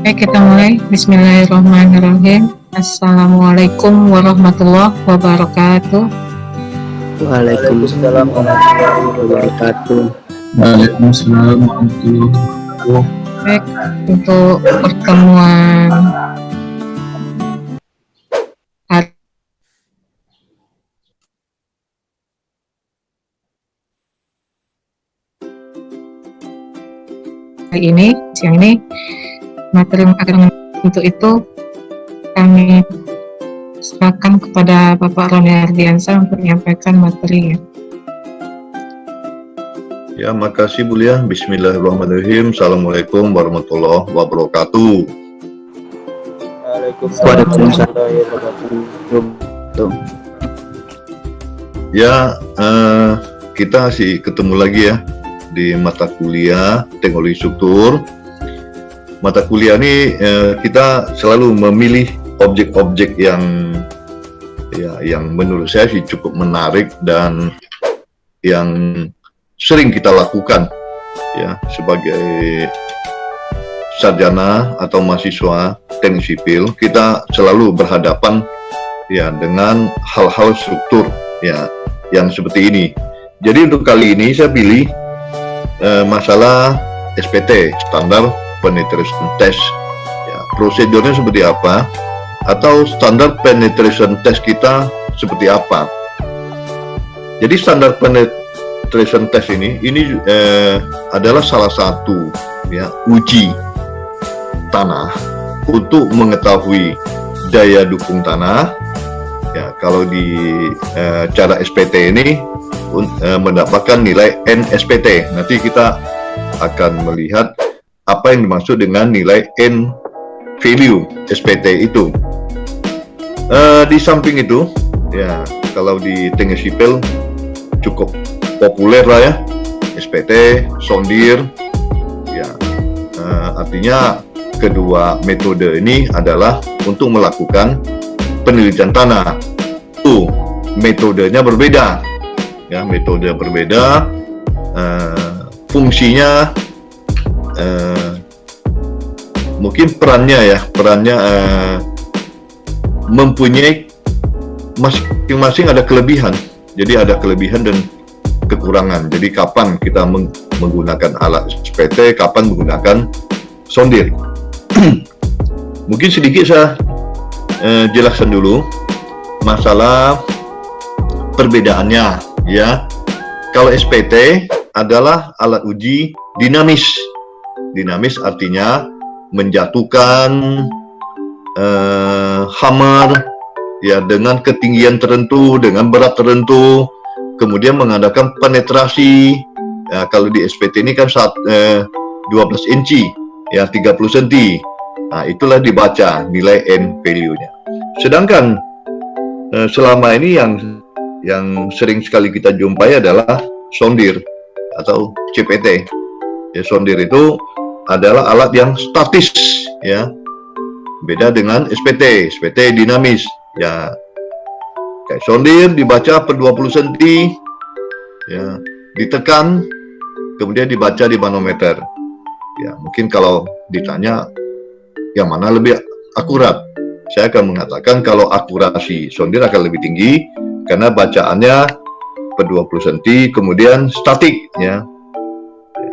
Oke, kita mulai. Bismillahirrahmanirrahim. Assalamualaikum warahmatullahi wabarakatuh. Waalaikumsalam warahmatullahi wabarakatuh. Waalaikumsalam warahmatullahi wabarakatuh. Baik, untuk pertemuan hari ini, siang ini, materi yang akan untuk itu kami serahkan kepada Bapak Roni Ardiansyah untuk menyampaikan materinya. Ya, makasih Bu Lia. Bismillahirrahmanirrahim. Assalamualaikum warahmatullahi wabarakatuh. Waalaikumsalam warahmatullahi wabarakatuh. Ya, kita masih ketemu lagi ya di mata kuliah teknologi struktur. Mata kuliah ini kita selalu memilih objek-objek yang menurut saya sih cukup menarik dan yang sering kita lakukan ya sebagai sarjana atau mahasiswa teknik sipil. Kita selalu berhadapan ya dengan hal-hal struktur ya yang seperti ini. Jadi untuk kali ini saya pilih masalah SPT, standar penetration test ya, prosedurnya seperti apa atau standar penetration test kita seperti apa. Jadi standar penetration test ini adalah salah satu ya uji tanah untuk mengetahui daya dukung tanah ya. Kalau di cara SPT ini mendapatkan nilai NSPT. Nanti kita akan melihat apa yang dimaksud dengan nilai N value SPT itu. Di samping itu, ya kalau di teknik sipil cukup populer lah ya, SPT, sondir, ya artinya kedua metode ini adalah untuk melakukan penelitian tanah. Metodenya berbeda, ya metode berbeda, fungsinya mungkin perannya mempunyai masing-masing ada kelebihan. Jadi ada kelebihan dan kekurangan. Jadi kapan kita menggunakan alat SPT, kapan menggunakan sondir. Mungkin sedikit saya jelaskan dulu masalah perbedaannya ya. Kalau SPT adalah alat uji dinamis. Dinamis artinya menjatuhkan hammer ya dengan ketinggian tertentu, dengan berat tertentu, kemudian mengadakan penetrasi. Ya, kalau di SPT ini kan 12 inci ya 30 cm. Nah, itulah dibaca nilai N value-nya. Sedangkan selama ini yang sering sekali kita jumpai adalah sondir atau CPT. Ya, sondir itu adalah alat yang statis ya. Beda dengan SPT. SPT dinamis ya. Kayak sondir dibaca per 20 cm ya, ditekan kemudian dibaca di manometer. Ya, mungkin kalau ditanya yang mana lebih akurat, saya akan mengatakan kalau akurasi sondir akan lebih tinggi karena bacaannya per 20 cm kemudian statik ya.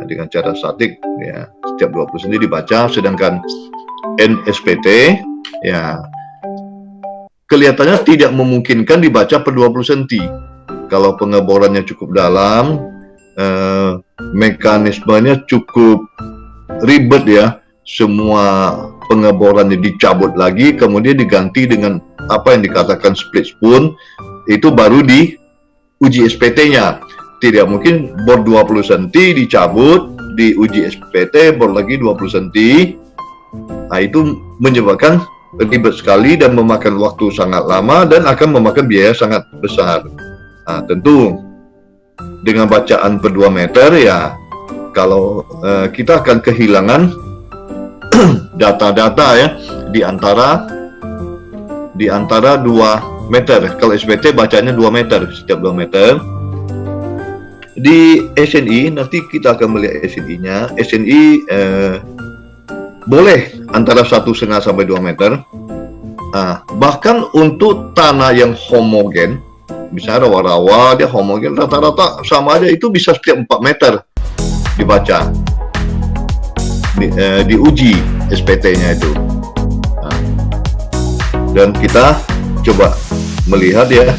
Dengan cara statik ya, setiap 20 cm dibaca. Sedangkan NSPT ya kelihatannya tidak memungkinkan dibaca per 20 cm. Kalau pengeborannya cukup dalam, mekanismenya cukup ribet ya. Semua pengeborannya dicabut lagi, kemudian diganti dengan apa yang dikatakan split spoon, itu baru diuji SPT-nya. Tidak mungkin bor 20 cm dicabut, diuji SPT, bor lagi 20 cm. Nah, itu menyebabkan ribet sekali dan memakan waktu sangat lama dan akan memakan biaya sangat besar. Nah, tentu dengan bacaan per 2 meter ya, kalau kita akan kehilangan data-data ya di antara 2 meter. Kalau SPT bacanya 2 meter setiap 2 meter. Di SNI nanti kita akan melihat SNI-nya. SNI boleh antara 1,5 sampai 2 meter. Nah, bahkan untuk tanah yang homogen, misalnya rawa-rawa dia homogen, rata-rata sama aja, itu bisa setiap 4 meter dibaca, diuji SPT-nya itu. Nah, dan kita coba melihat ya,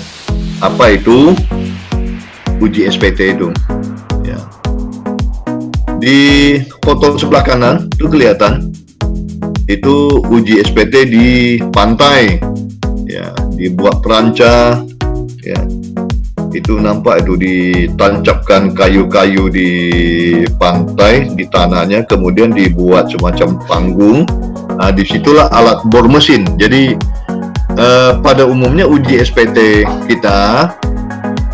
apa itu uji SPT itu. Ya. Di foto sebelah kanan itu kelihatan, itu uji SPT di pantai, ya, dibuat peranca, ya, itu nampak itu ditancapkan kayu-kayu di pantai, di tanahnya, kemudian dibuat semacam panggung. Nah, disitulah alat bor mesin. Jadi pada umumnya uji SPT kita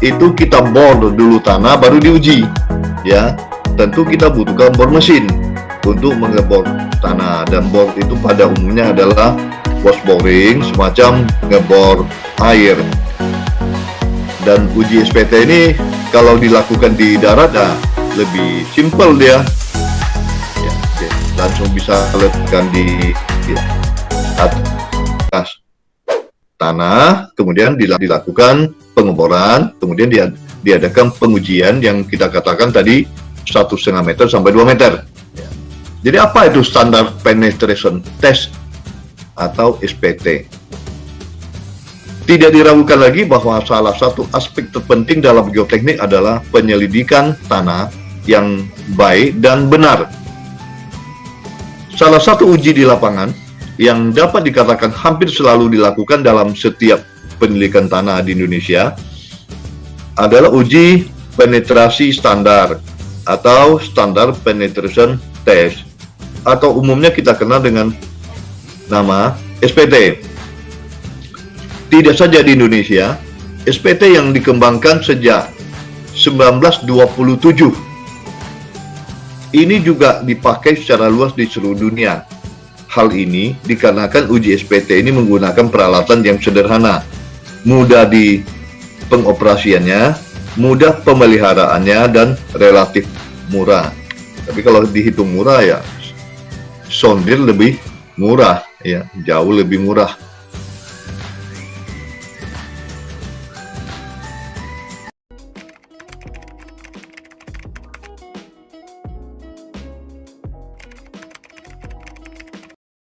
itu kita bor dulu tanah baru diuji, ya. Tentu kita butuhkan bor mesin untuk mengebor tanah, dan bor itu pada umumnya adalah wash boring, semacam ngebor air. Dan uji SPT ini kalau dilakukan di darat ya lebih simpel dia, ya, langsung bisa letakkan di atas tanah, kemudian dilakukan pengeboran, kemudian diadakan pengujian yang kita katakan tadi 1,5 meter sampai 2 meter. Jadi apa itu standar penetration test atau SPT? Tidak diragukan lagi bahwa salah satu aspek terpenting dalam geoteknik adalah penyelidikan tanah yang baik dan benar. Salah satu uji di lapangan yang dapat dikatakan hampir selalu dilakukan dalam setiap penyelidikan tanah di Indonesia adalah uji penetrasi standar atau standar penetration test, atau umumnya kita kenal dengan nama SPT. Tidak saja di Indonesia, SPT yang dikembangkan sejak 1927 ini juga dipakai secara luas di seluruh dunia. Hal ini dikarenakan uji SPT ini menggunakan peralatan yang sederhana, mudah di pengoperasiannya, mudah pemeliharaannya, dan relatif murah. Tapi kalau dihitung murah ya, sondir lebih murah, ya, jauh lebih murah.